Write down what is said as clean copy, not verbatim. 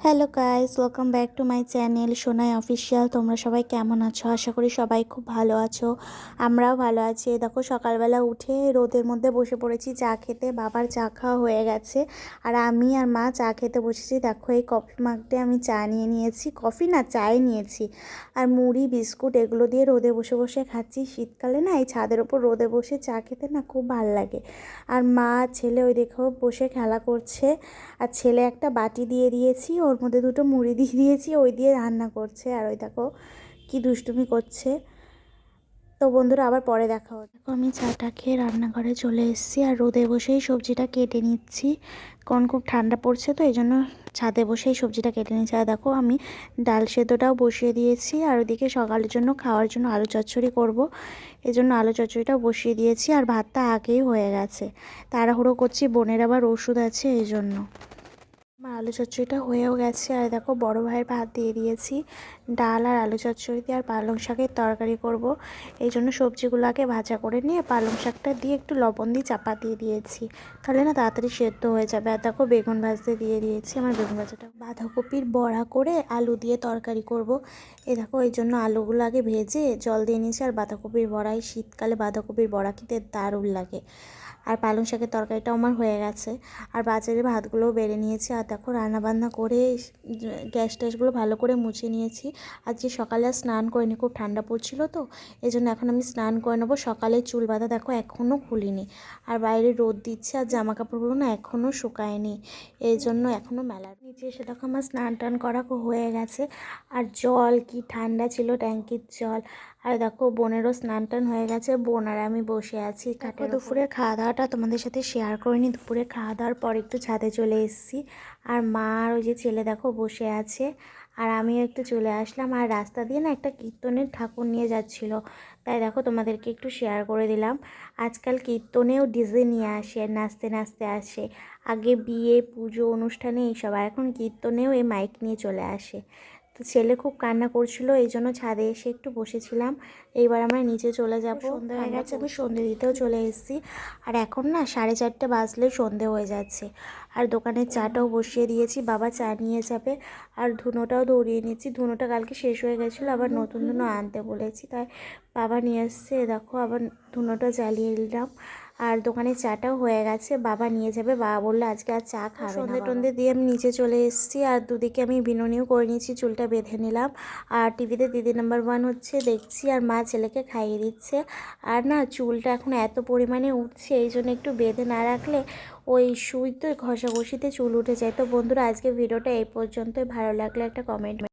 Hello guys, welcome back to my channel Sonai official. তোমরা সবাই কেমন আছো? আশা করি সবাই খুব ভালো আছো। আমরাও ভালো আছি। দেখো সকালবেলা উঠে রোদের মধ্যে বসে পড়েছি চা খেতে। বাবার চা খাওয়া হয়ে গেছে আর আমি আর মা চা খেতে বসেছি। দেখো এই কফি মাগটে আমি চা নিয়ে নিয়েছি, কফি না চায় নিয়েছি, আর মুড়ি বিস্কুট এগুলো দিয়ে রোদে বসে বসে খাচ্ছি। শীতকালে না এই ছাদের ওপর রোদে বসে চা খেতে না খুব ভালো লাগে। আর মা ছেলে ওই দেখো বসে খেলা করছে, আর ছেলে একটা বাটি দিয়ে দিয়েছি, ওর মধ্যে দুটো মুড়ি দিয়ে দিয়েছি, ওই দিয়ে রান্না করছে। আর ওই দেখো কি দুষ্টুমি করছে। তো বন্ধুরা আবার পরে দেখা হচ্ছে। দেখো আমি চাটা খেয়ে রান্নাঘরে চলে এসেছি আর রোদে বসেই সবজিটা কেটে নিচ্ছি, কারণ খুব ঠান্ডা পড়ছে তো এই জন্য ছাদে বসেই সবজিটা কেটে নিচ্ছি। আর দেখো আমি ডাল সেদ্ধটাও বসিয়ে দিয়েছি, আর ওদিকে সকালের জন্য খাওয়ার জন্য আলু চচ্চড়ি করব, এই জন্য আলু চচ্চড়িটাও বসিয়ে দিয়েছি। আর ভাতটা আগেই হয়ে গেছে, তাড়াহুড়ো করছি, বোনের আবার ওষুধ আছে এই জন্য। আমার আলু চচ্চড়িটা হয়েও গেছে। আর দেখো বড় ভাইয়ের ভাত দিয়ে দিয়েছি, ডাল আর আলু চচ্চড়ি দিয়ে আর পালং শাকের তরকারি করব, এই জন্য সবজিগুলো আগে ভাজা করে নিয়ে পালং শাকটা দিয়ে একটু লবণ দিয়ে চাপা দিয়ে দিয়েছি, তাহলে না তাড়াতাড়ি সেদ্ধ হয়ে যাবে। আর দেখো বেগুন ভাজতে দিয়ে দিয়েছি, আমার বেগুন ভাজাটা বাঁধাকপির বড়া করে আলু দিয়ে তরকারি করব। এই দেখো এই জন্য আলুগুলো আগে ভেজে জল দিয়ে নিয়েছি। আর বাঁধাকপির বড়াই, শীতকালে বাঁধাকপির বড়া খেতে দারুণ লাগে। আর পালং শাকের তরকারিটাও আমার হয়ে গেছে, আর বাজারে ভাতগুলোও বেড়ে নিয়েছি। আর দেখো রান্নাবান্না করে গ্যাস ট্যাসগুলো ভালো করে মুছে নিয়েছি। আজকে সকালে আর স্নান করিনি, খুব ঠান্ডা পড়ছিল তো এই জন্য এখন আমি স্নান করে নেবো। সকালে চুল বাঁধা দেখো এখনও খুলিনি, আর বাইরে রোদ দিচ্ছে আর জামা কাপড়গুলো না এখনও শুকায়নি, এই জন্য এখনও মেলার নিচে এসে দেখো আমার স্নান টান করা হয়ে গেছে। আর জল কি ঠান্ডা ছিল, ট্যাঙ্কির জল। আর দেখো বোনেরও স্নান টান হয়ে গেছে, বোন আর আমি বসে আছি কাঠে। দুপুরের খাওয়া দাওয়াটা তোমাদের সাথে শেয়ার করিনি। দুপুরে খাওয়া দাওয়ার পর একটু ছাদে চলে এসেছি, আর মা আর ওই যে ছেলে দেখো বসে আছে, আর আমিও একটু চলে আসলাম। আর রাস্তা দিয়ে না একটা কীর্তনের ঠাকুর নিয়ে যাচ্ছিল, তাই দেখো তোমাদেরকে একটু শেয়ার করে দিলাম। আজকাল কীর্তনেও ডিজে নিয়ে আসে, নাচতে নাচতে আসে। আগে বিয়ে পুজো অনুষ্ঠানে এইসব, আর এখন কীর্তনেও এই মাইক নিয়ে চলে আসে। তো ছেলে খুব কান্না করছিল, এই জন্য ছাদে এসে একটু বসেছিলাম। এইবার আমরা নিচে চলে যাব, সন্ধে হয়ে গেছে, আমি সন্ধে দিতেও চলে এসেছি। আর এখন না 4:30 বাজলে সন্ধে হয়ে যাচ্ছে। আর দোকানের চাটাও বসিয়ে দিয়েছি, বাবা চা নিয়ে যাবে। আর ধুনোটাও দৌড়িয়ে নিয়েছি, ধুনোটা কালকে শেষ হয়ে গেছিলো, আবার নতুন ধুনো আনতে বলেছি, তাই বাবা নিয়ে এসছে। দেখো আবার ধুনোটা জ্বালিয়ে দিলাম। আর দোকানের চাটাও হয়ে গেছে, বাবা নিয়ে যাবে, বাবা বললে আজকে আর চা খাবে না। সন্ধে টন্ধে দিয়ে আমি নিচে চলে এসেছি, আর দুদিকে আমি বিনুনিও করে নিয়েছি, চুলটা বেঁধে নিলাম। আর টিভিতে দিদি নাম্বার 1 হচ্ছে দেখছি, আর মা ছেলেকে খাইয়ে দিচ্ছে। আর না চুলটা এখন এত পরিমাণে উঠছে, এই জন্য একটু বেঁধে না রাখলে ওই সুই তো ঘষাঘষিতে চুল উঠে যায়। তো বন্ধুরা আজকে ভিডিওটা এই পর্যন্তই, ভালো লাগলে একটা কমেন্ট